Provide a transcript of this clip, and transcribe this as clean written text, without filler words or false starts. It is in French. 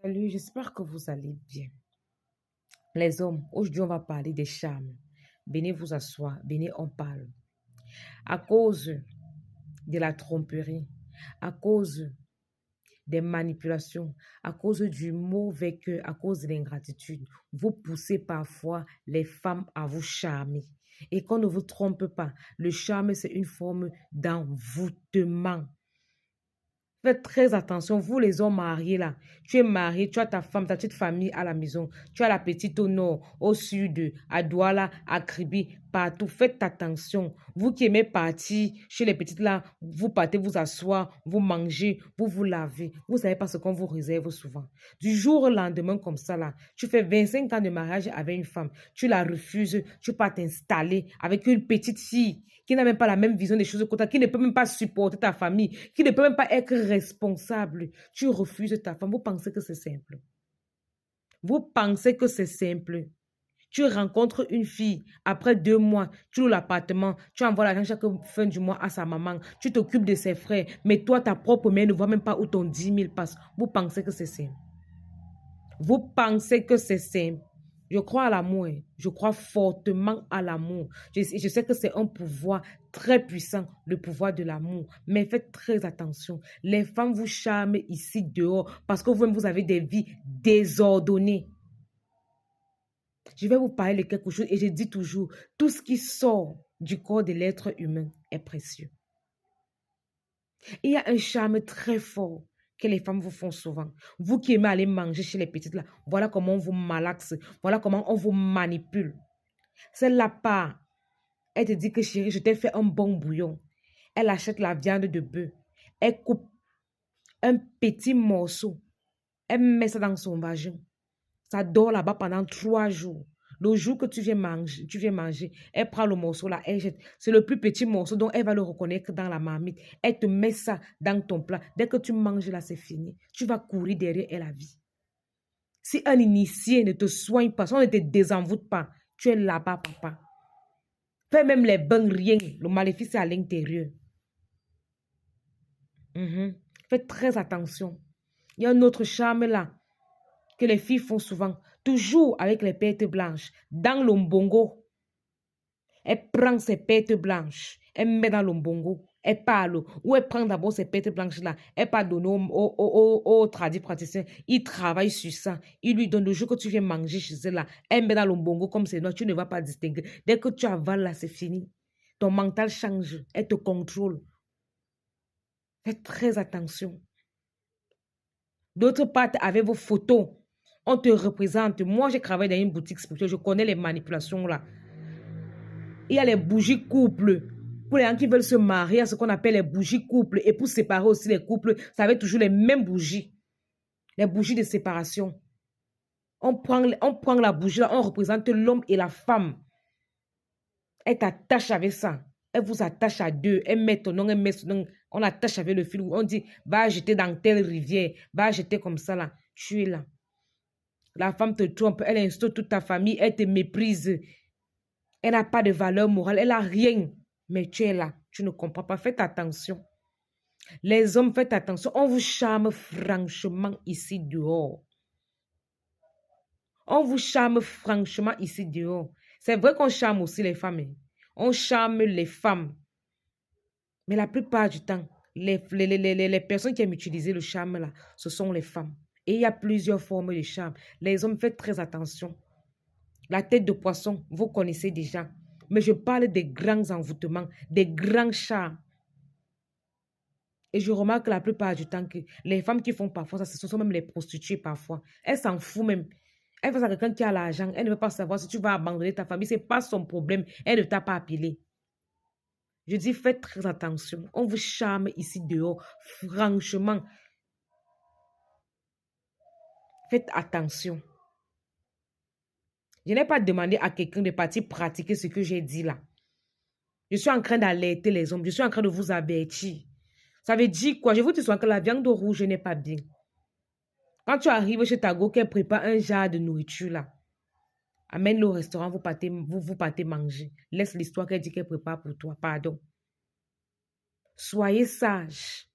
Salut, j'espère que vous allez bien. Les hommes, aujourd'hui, on va parler des charmes. Venez vous asseoir, venez, on parle. À cause de la tromperie, à cause des manipulations, à cause du mauvais cœur, à cause de l'ingratitude, vous poussez parfois les femmes à vous charmer. Et qu'on ne vous trompe pas, le charme, c'est une forme d'envoûtement. Faites très attention, vous les hommes mariés là. Tu es marié, tu as ta femme, ta petite famille à la maison. Tu as la petite au nord, au sud, à Douala, à Kribi, partout. Faites attention. Vous qui aimez partir chez les petites là, vous partez vous asseoir, vous mangez, vous vous lavez. Vous ne savez pas ce qu'on vous réserve souvent. Du jour au lendemain comme ça là, tu fais 25 ans de mariage avec une femme. Tu la refuses, tu pars t'installer avec une petite fille qui n'a même pas la même vision des choses que toi, qui ne peut même pas supporter ta famille, qui ne peut même pas être responsable. Tu refuses ta femme. Vous pensez que c'est simple. Vous pensez que c'est simple. Tu rencontres une fille, après 2 mois, tu loues l'appartement, tu envoies l'argent chaque fin du mois à sa maman, tu t'occupes de ses frères, mais toi, ta propre mère ne voit même pas où ton 10 000 passe. Vous pensez que c'est simple. Vous pensez que c'est simple. Je crois à l'amour. Je crois fortement à l'amour. Je sais que c'est un pouvoir très puissant, le pouvoir de l'amour. Mais faites très attention. Les femmes vous charment ici dehors parce que vous-même, vous avez des vies désordonnées. Je vais vous parler de quelque chose et je dis toujours, tout ce qui sort du corps de l'être humain est précieux. Il y a un charme très fort que les femmes vous font souvent. Vous qui aimez aller manger chez les petites là, voilà comment on vous malaxe, voilà comment on vous manipule. C'est la part. Elle te dit que chérie, je t'ai fait un bon bouillon. Elle achète la viande de bœuf. Elle coupe un petit morceau. Elle met ça dans son vagin. Ça dort là-bas pendant 3 jours. Le jour que tu viens manger, elle prend le morceau là, elle jette. C'est le plus petit morceau, donc elle va le reconnaître dans la marmite. Elle te met ça dans ton plat. Dès que tu manges là, c'est fini. Tu vas courir derrière elle à vie. Si un initié ne te soigne pas, si on ne te désenvoûte pas, tu es là-bas, papa. Fais même les bains, rien. Le maléfice est à l'intérieur. Faites très attention. Il y a un autre charme là que les filles font souvent, toujours avec les pertes blanches, dans l'ombongo. Elle prend ses pertes blanches, elle met dans l'ombongo, elle parle, ou elle prend d'abord ces pertes blanches-là, elle part donner au tradit praticien, il travaille sur ça, il lui donne le jour que tu viens manger chez elle là, elle met dans l'ombongo comme c'est noir, tu ne vas pas distinguer. Dès que tu avales là, c'est fini. Ton mental change, elle te contrôle. Faites très attention. D'autre part, avec vos photos, on te représente. Moi, j'ai travaillé dans une boutique spirituelle. Je connais les manipulations là. Il y a les bougies couples. Pour les gens qui veulent se marier, ce qu'on appelle les bougies couples. Et pour séparer aussi les couples, ça va être toujours les mêmes bougies. Les bougies de séparation. On prend la bougie là, on représente l'homme et la femme. Elle t'attache avec ça. Elle vous attache à deux. Elle met ton nom, elle met son nom. On attache avec le fil. On dit, va jeter dans telle rivière. Va jeter comme ça là. Tu es là. La femme te trompe, elle instaure toute ta famille, elle te méprise. Elle n'a pas de valeur morale, elle n'a rien. Mais tu es là, tu ne comprends pas. Faites attention. Les hommes, faites attention. On vous charme franchement ici dehors. On vous charme franchement ici dehors. C'est vrai qu'on charme aussi les femmes. On charme les femmes. Mais la plupart du temps, les personnes qui aiment utiliser le charme là, ce sont les femmes. Et il y a plusieurs formes de charme. Les hommes, faites très attention. La tête de poisson, vous connaissez déjà. Mais je parle des grands envoûtements, des grands charmes. Et je remarque la plupart du temps que les femmes qui font parfois ça, ce sont même les prostituées parfois. Elles s'en foutent même. Elle fait ça à quelqu'un qui a l'argent. Elle ne veut pas savoir si tu vas abandonner ta famille. Ce n'est pas son problème. Elle ne t'a pas appelé. Je dis, faites très attention. On vous charme ici dehors. Franchement, faites attention. Je n'ai pas demandé à quelqu'un de partir pratiquer ce que j'ai dit là. Je suis en train d'alerter les hommes. Je suis en train de vous avertir. Ça veut dire quoi? Je vous dis souvent que la viande rouge n'est pas bien. Quand tu arrives chez ta go, qu'elle prépare un genre de nourriture là. Amène-le au restaurant, vous partez manger. Laisse l'histoire qu'elle dit qu'elle prépare pour toi. Pardon. Soyez sage.